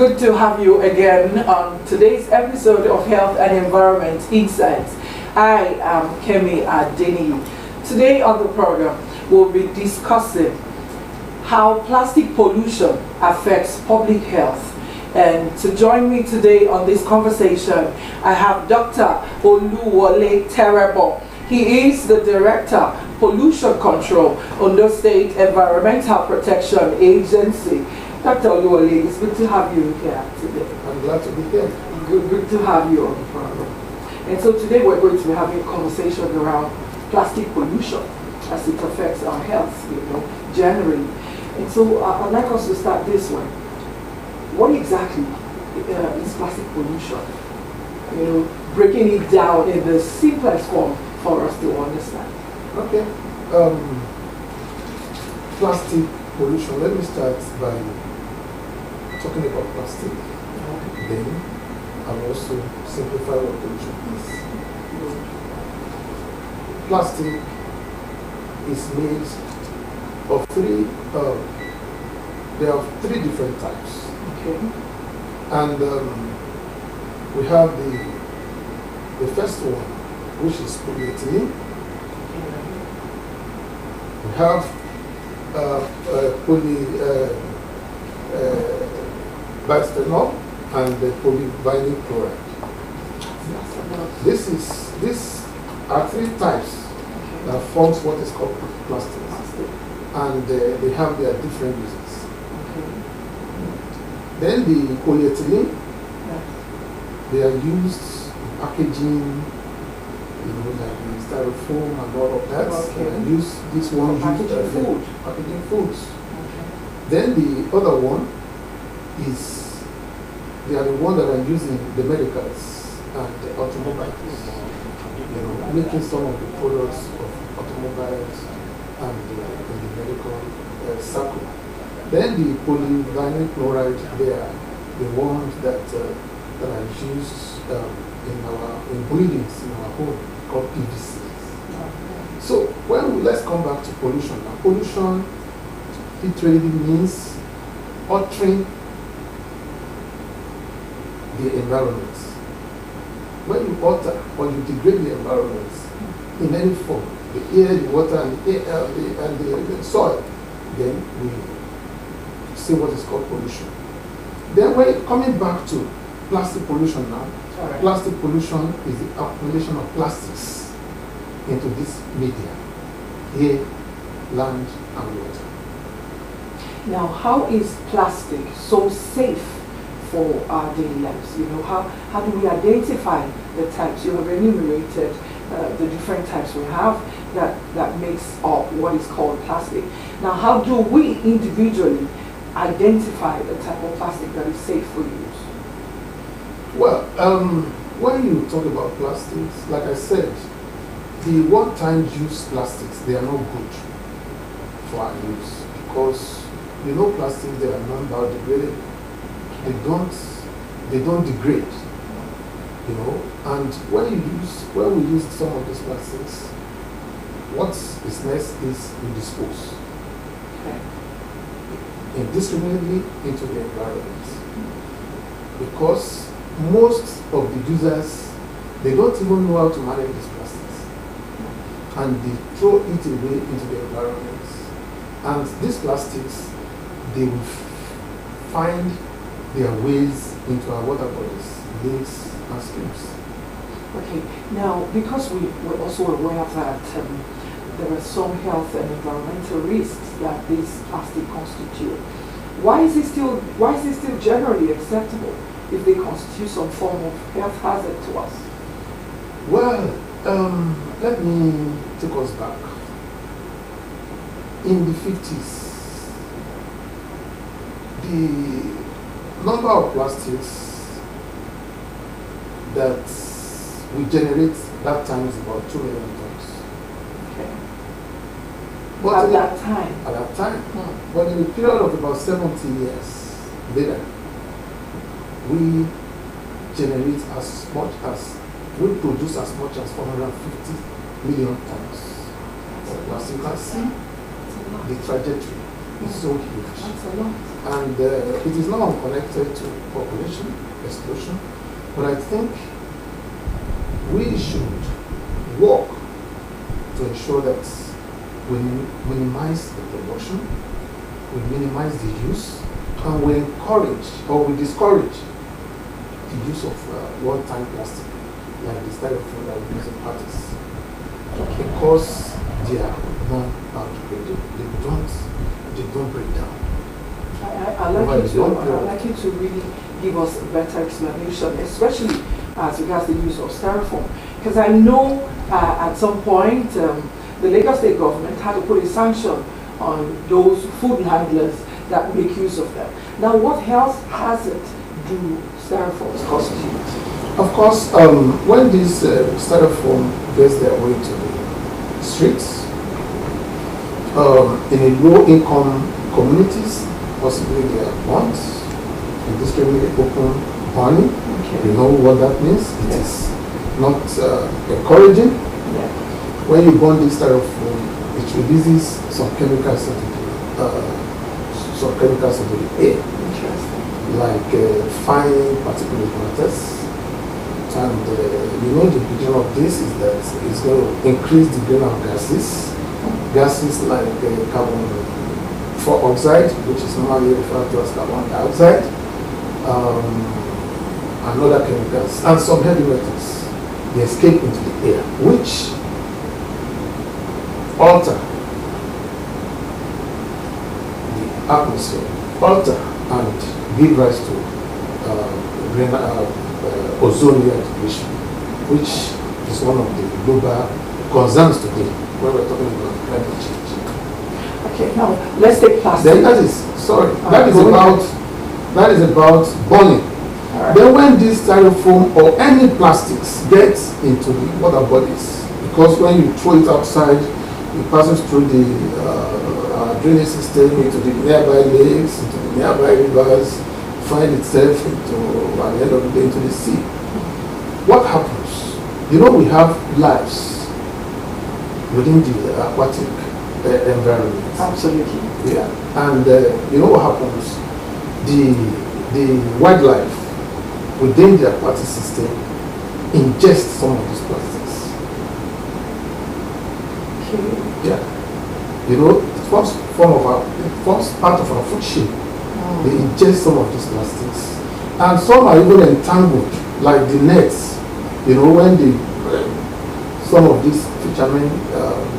good to have you again on today's episode of Health and Environment Insights. I am Kemi Adeni. Today on the program, we'll be discussing how plastic pollution affects public health. And to join me today on this conversation, I have Dr. Oluwole Terebo. He is the Director, Pollution Control, Ondo State Environmental Protection Agency. Dr. Oluwole, it's good to have you here today. I'm glad to be here. Good to have you on the program. And so today we're going to be having a conversation around plastic pollution as it affects our health, generally. And so I'd like us to start this way. What exactly is plastic pollution? Breaking it down in the simplest form for us to understand. Okay. Plastic pollution. Let me start by talking about plastic. Then I'll also simplify what pollution is. Plastic is made of there are three different types. Okay. And we have the first one, which is polyethylene. We have bisphenol and the polyvinyl chloride. These are three types that forms what is called plastic. And they have their different uses. Then the polyethylene, they are used in packaging, like the styrofoam and all of that. Use this one packaging foods. Then the other one is, they are the one that are used in the medicals and the automobiles. Making some of the products of automobiles and in the medical circle. Then the polyvinyl chloride, they are the ones that are used in buildings in our home, called PVCs. So let's come back to pollution. Now, pollution literally means altering the environment. When you alter or you degrade the environment in any form, the air, the water, and the soil, then we see what is called pollution. Then we're coming back to plastic pollution now. Right. Plastic pollution is the accumulation of plastics into this media, air, land, and water. Now, how is plastic so safe for our daily lives? How do we identify the types? You have enumerated the different types we have that makes up what is called plastic. Now, how do we individually identify the type of plastic that is safe for use? Well, when you talk about plastics, like I said, the one-time use plastics, they are not good for our use because plastics, they are non-biodegradable. They don't degrade. And when we use some of these plastics, what is next is we dispose indiscriminately into the environment, because most of the users, they don't even know how to manage these plastics, and they throw it away into the environment. And these plastics, they will find their ways into our water bodies, lakes, and streams. Okay, now because we're also aware that there are some health and environmental risks that this plastic constitute. Why is it still generally acceptable if they constitute some form of health hazard to us? Well, let me take us back. In the 50s, the number of plastics that we generate that time is about 2 million tons. Okay. But at that time? But in a period of about 70 years later, we produce as much as 450 million tons of plastic. You can see the trajectory. is so huge. That's a lot. And it is not unconnected to population explosion, but I think we should work to ensure that we minimize the production, we minimize the use, and we encourage or we discourage the use of one-time plastic, like the styrofoam that we use in parties, because they are non-biodegradable. They don't break down. I'd like you to really give us a better explanation, especially as regards the use of styrofoam. Because I know at some point the Lagos State government had to put a sanction on those food handlers that make use of them. Now, what health hazard do styrofoams cause you? Of course, when this styrofoam gets their way to the streets, in a low-income communities, possibly they are burnt, indiscriminately open burning. Okay. You know what that means? It is not encouraging. Yeah. When you burn this styrofoam, it releases some chemicals into the air, like fine particulate matters. And you know the beginning of this is that it's going to increase the greenhouse gases. Gases like carbon oxide, which is normally referred to as carbon dioxide, and other chemicals, and some heavy metals. They escape into the air, which alter the atmosphere, alter and give rise to ozone layer depletion, which is one of the global concerns today when we're talking about climate change. Okay, now let's take plastic. Then that is about burning. Right. Then when this styrofoam or any plastics gets into the water bodies, because when you throw it outside, it passes through the drainage system into the nearby lakes, into the nearby rivers, find itself into, at the end of the day, into the sea. What happens? You know, we have lives within the aquatic environment. Absolutely. Yeah. And you know what happens? The wildlife within the aquatic system ingest some of these plastics. Okay. Yeah. You know, it forms part of our food chain. They ingest some of these plastics. And some are even entangled, like the nets. You know, when some of these fishermen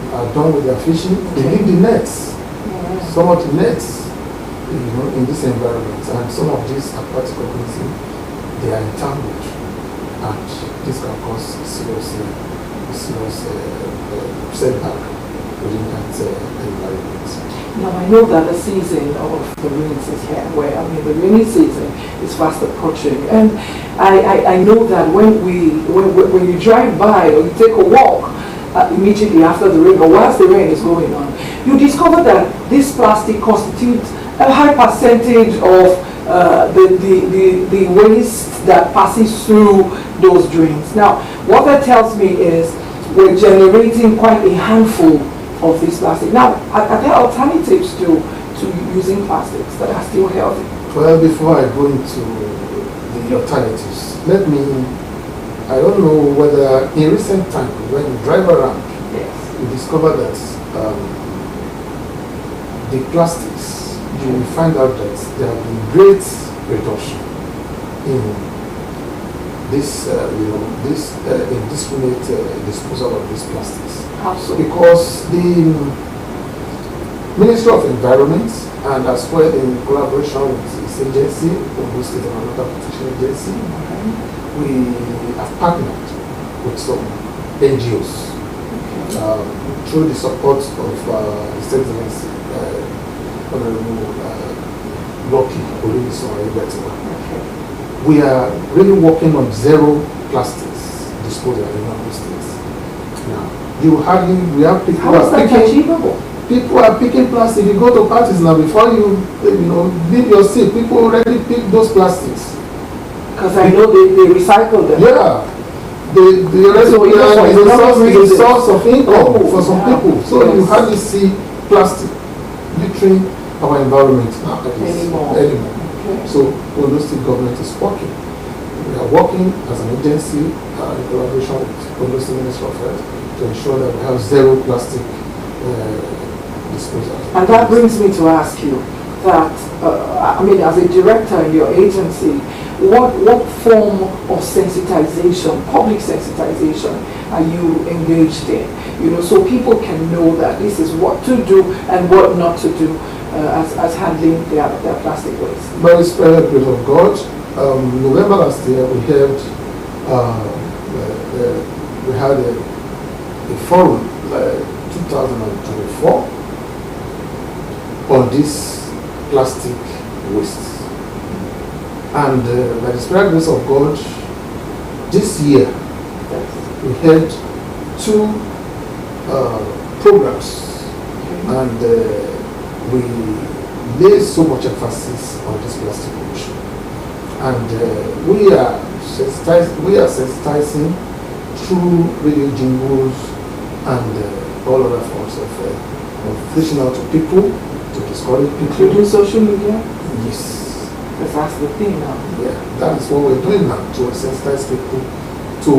are done with their fishing, they leave the nets. Yeah. Some of the nets, you know, in this environment, and some of these aquatic organisms, they are entangled, and this can cause serious setback within that environment. Now I know that the season of the rains is here, where the rainy season is fast approaching, and I know that when you drive by or you take a walk immediately after the rain or whilst the rain is going on, you discover that this plastic constitutes a high percentage of the waste that passes through those drains. Now, what that tells me is we're generating quite a handful of this plastic. Now, are there alternatives to using plastics that are still healthy? Well, before I go into the alternatives, I don't know whether in recent times when you drive around, yes, you discover that the plastics, you will find out that there have been great reduction in this, indiscriminate disposal of these plastics. Absolutely. Because the Ministry of Environment, and as well in collaboration with this agency, the State Environmental Protection Agency, we have partnered with some NGOs through the support of His Excellency Honorable Lucky Oluniso. We are really working on zero plastics disposal in our states. Now, we have people who are picking. Achievable? People are picking plastic. You go to parties now, before you leave your seat, people already pick those plastics. Because I know they recycle them. Yeah. The rest is a source of income for some people. So you hardly see plastic littering our environment nowadays Anymore. Okay. So Ondo State government is working. We are working as an agency in collaboration with Ondo State Ministry of Health to ensure that we have zero plastic disposal. And that brings me to ask you that, I mean, as a director in your agency, what form of sensitization, public sensitization, are you engaged in? You know, so people can know that this is what to do and what not to do as handling their plastic waste. By the Spirit of God, November last year we held we had a forum 2024 on this plastic waste. And by the Spirit grace of God, this year we had 2 programs, and we laid so much emphasis on this plastic pollution. And we are sensitizing through radio jingles and all other forms of reaching out to people to discourage people. Including social media? Yes. Because that's the thing now. Yeah, that is what we're doing now, to sensitize people, to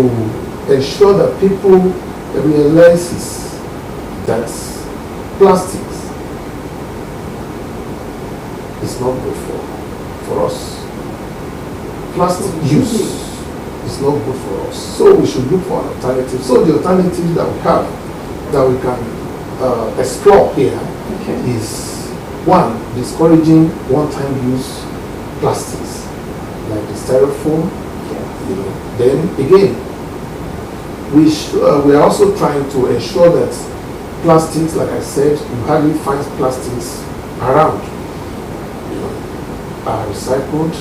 ensure that people realizes that plastics is not good for us. Plastic use is not good for us. So we should look for an alternative. So the alternative that we have, that we can explore here, is one, discouraging one-time use plastics like the styrofoam. You know. Then again, we are also trying to ensure that plastics, like I said, you hardly find plastics around. You know, are recycled,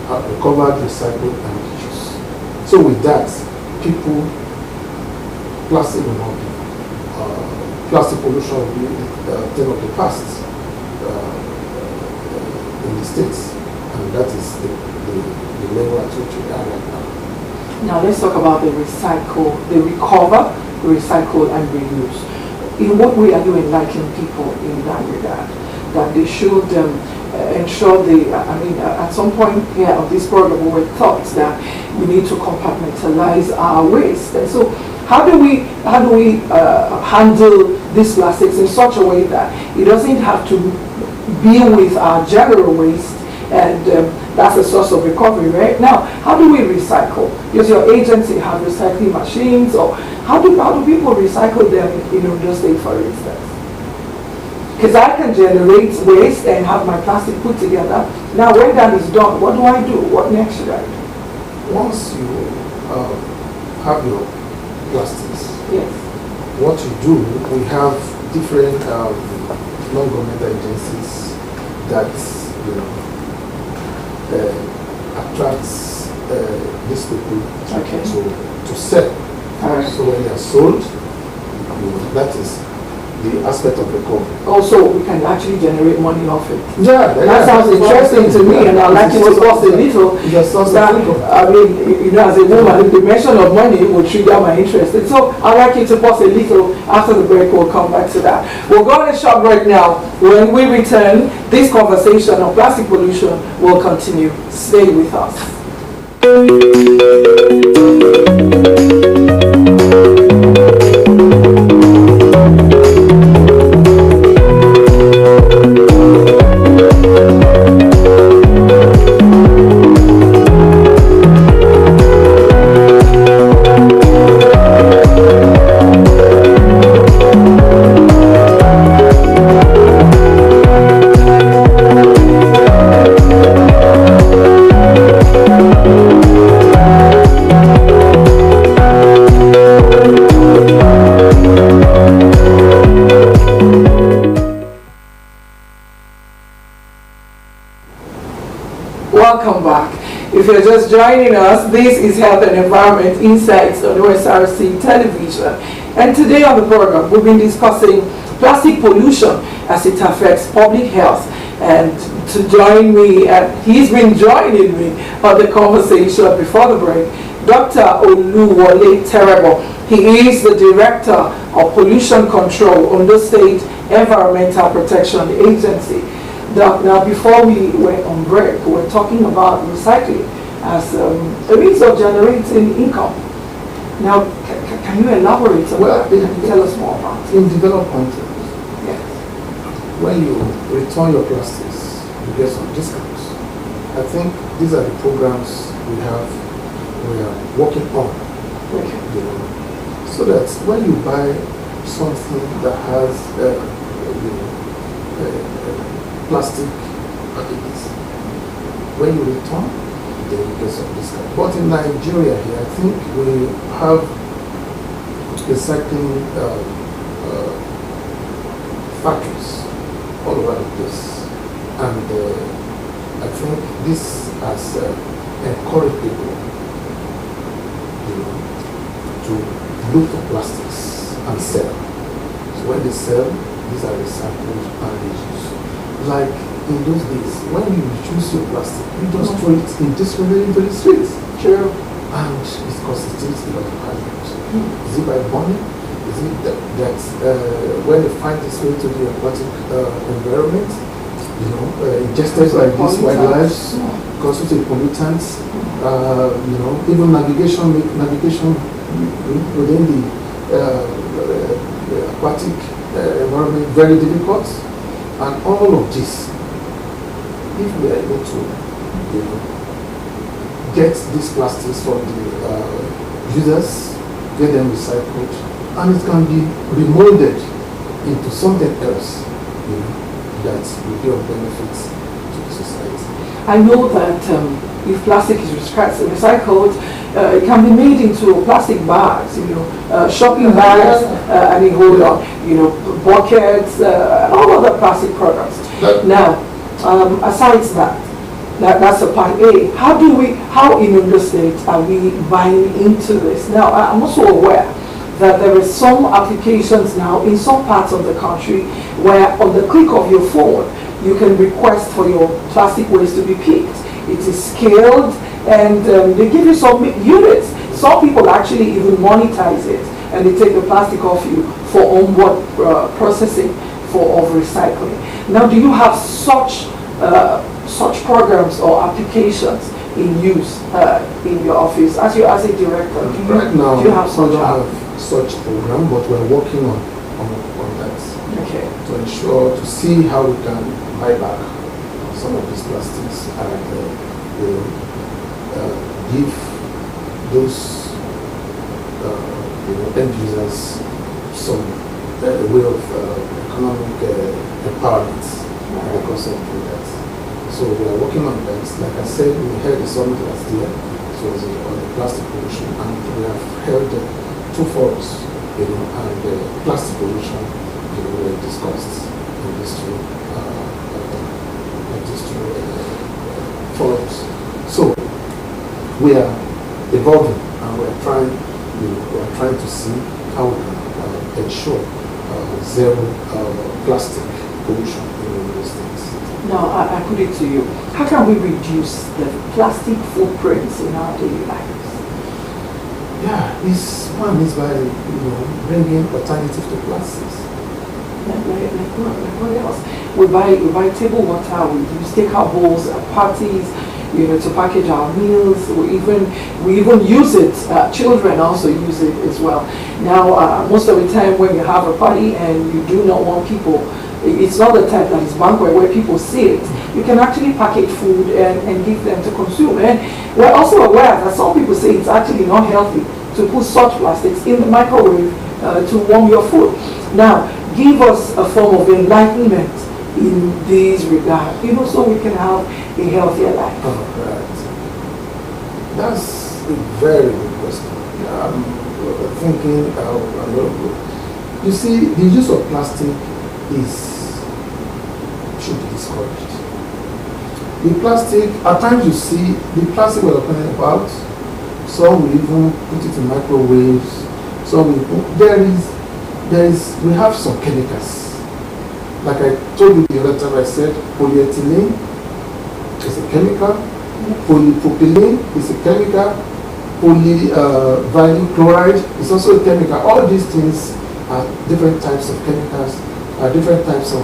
are recovered, recycled, and reused. So with that, people, plastic will not be plastic pollution will be a thing of the past in the States. And that is the level at which we are right now. Now let's talk about the recycle, the recover, recycle, and reuse. In what way are you enlightening people in that regard? That they should ensure at some point here of this program we were taught that we need to compartmentalize our waste. And so how do we handle these plastics in such a way that it doesn't have to be with our general waste, and that's a source of recovery, right? Now, how do we recycle? Does your agency have recycling machines, or how do people recycle them in Ondo State, for instance? Because I can generate waste and have my plastic put together. Now, when that is done, what do I do? What next should I do? Once you have your plastics, yes, what you do, we have different non-governmental agencies that attracts these people to sell. Right. So when they are sold, that is the aspect of recovery. Also, we can actually generate money off it. Yeah, that sounds interesting to me, and I'd like you to pause a little. I mean, as a woman, the mention of money will trigger my interest. And so I'd like you to pause a little. After the break, we'll come back to that. We'll go on a short break now. When we return, this conversation on plastic pollution will continue. Stay with us. Welcome back. If you're just joining us, this is Health and Environment Insights on Osrc television. And today on the program, we've been discussing plastic pollution as it affects public health. And to join me, and he's been joining me on the conversation before the break, Dr. Oluwole Terebo. He is the Director of Pollution Control, Ondo State Environmental Protection Agency. Now, before we went on break, we were talking about recycling as a means of generating income. Now, can you elaborate on that? Can you tell us more about it? In developed countries, Yes. when you return your plastics, you get some discounts. I think these are the programs we are working on. Okay. You know, so that when you buy something that has plastic packages, when you return, then you get some discount. But in Nigeria here, I think we have recycling factories all over the place, and I think this has encouraged people, you know, to look for plastics and sell. So when they sell, these are recycled and reused. Like in those days, when you choose your plastic, you just throw it indiscriminately into the streets. True. And it constitutes a lot of hazards. Is it by burning? Is it that when they find its way to the aquatic environment, you know, ingested by these wildlife, constitute pollutants, you know, even navigation within the aquatic environment very difficult, and all of this, if we are able to, you know, get these plastics from the users, get them recycled, and it can be remolded into something else, you know, that will be of benefit to the society. I know that if plastic is recycled, it can be made into plastic bags, you know, shopping bags, and they hold on, you know, buckets, all other plastic products. Now, aside that's a part A. How in Ondo State are we buying into this? Now, I'm also aware that there is some applications now in some parts of the country where on the click of your phone, you can request for your plastic waste to be picked. It is scaled, and they give you some units. Some people actually even monetize it, and they take the plastic off you for onboard processing of recycling. Now, do you have such programs or applications in use in your office as a director? Right now, do you have such program, but we're working on that. Okay. To ensure, to see how we can buy back some of these plastics and give those end users some way of economic empowerment because of that. So we are working on that. Like I said, we held a summit last year, so it was on the plastic pollution, and we have held 2 forums, you know, and plastic pollution, you know, were discussed in these 2 forums. So we are evolving, and we are trying, you know, we are trying to see how we can ensure zero plastic pollution in these things. Now, I put it to you. How can we reduce the plastic footprints in our daily lives? Yeah, one is by, you know, bringing alternative to plastics. Like what else? We buy table water. We use take-out bowls at parties, you know, to package our meals. We even use it. Children also use it as well. Now, most of the time when you have a party and you do not want people, it's not the type that is banquet where people see it. You can actually package food and give them to consume. And we're also aware that some people say it's actually not healthy to put such plastics in the microwave to warm your food. Now, give us a form of enlightenment in this regard, you know, so we can have a healthier life. Oh, right. That's a very good question. I'm thinking, you see, the use of plastic should be discouraged. The plastic, at times you see, the plastic we're talking about, some will even put it in microwaves, some will put, we have some chemicals. Like I told you the other time, I said polyethylene is a chemical, polypropylene is a chemical, polyvinyl chloride is also a chemical. All these things are different types of chemicals, are different types of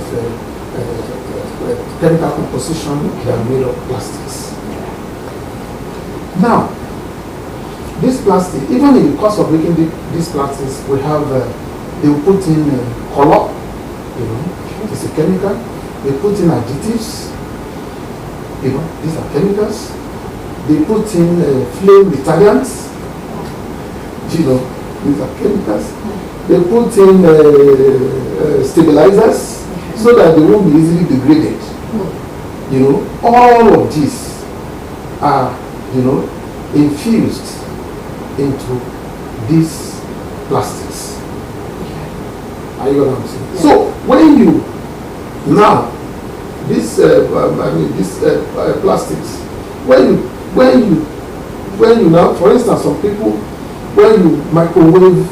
chemical composition, they are made of plastics. Now, this plastic, even in the course of making these plastics, we have, they will put in color, it's a chemical. They put in additives, these are chemicals. They put in flame retardants, these are chemicals. They put in stabilizers so that they won't be easily degraded. All of these are, infused into these plastics. Are you what I'm saying? Yeah. So when you now this plastics, when you now, for instance, some people, when you microwave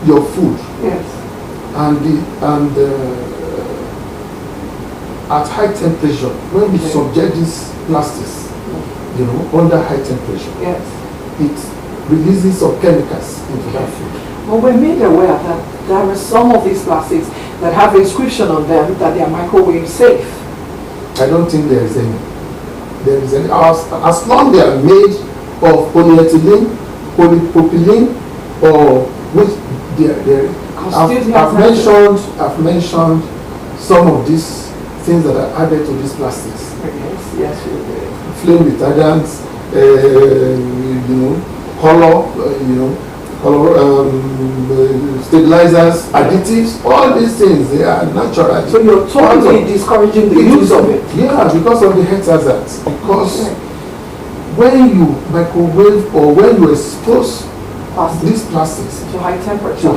your food, yes, and at high temperature, when you subject these plastics, under high temperature, yes, it releases some chemicals into that food. Well, we're made aware that there are some of these plastics that have inscription on them that they are microwave safe. I don't think there is any. As long they are made of polyethylene, polypropylene, or which I've mentioned some of these things that are added to these plastics. Yes, flame retardants, stabilizers, additives, all these things, they are natural. So you're totally discouraging the use of it? Yeah, because of the health hazards. Because when you microwave or when you expose these plastics to high temperature,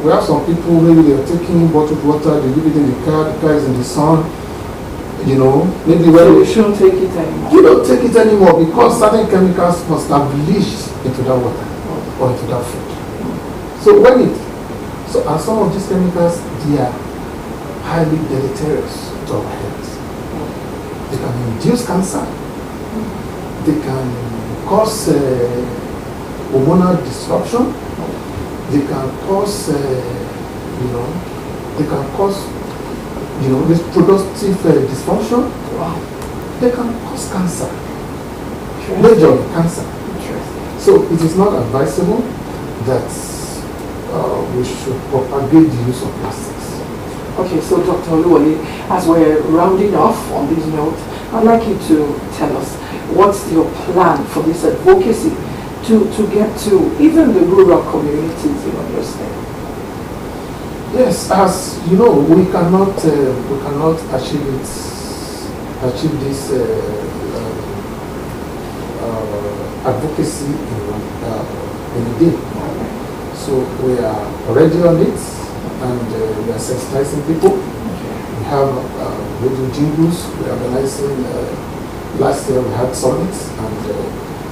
we have some people, maybe they are taking bottled water, they leave it in the car is in the sun. Maybe when so you shouldn't take it anymore. You don't take it anymore because certain chemicals must have leached into that water or into that food. And some of these chemicals, they are highly deleterious to our health. They can induce cancer. They can cause hormonal disruption. They can cause, reproductive dysfunction. Wow. They can cause cancer, major cancer. So it is not advisable that we should propagate the use of plastics. Okay, so Dr. Oluwole, as we're rounding off on this note, I'd like you to tell us what's your plan for this advocacy to get to even the rural communities in your state? Yes, as you know, we cannot achieve this advocacy in a day. So we are already on it, and we are sensitizing people. We have radio jingles. We are organizing. Last year we had summits, and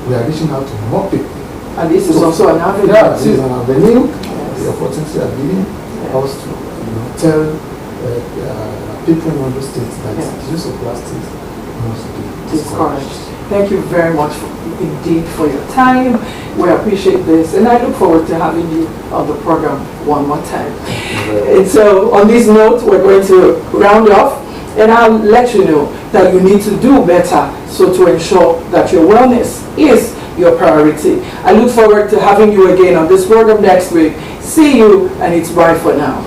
we are reaching out to more people. And this is also an avenue. Yeah, this is an avenue. Yes. The opportunity are giving us to tell people in other states that the use of plastic must be discouraged. Thank you very much indeed for your time. We appreciate this, and I look forward to having you on the program one more time. And so on this note, we're going to round off, and I'll let you know that you need to do better so to ensure that your wellness is your priority. I look forward to having you again on this program next week. See you, and it's bye for now.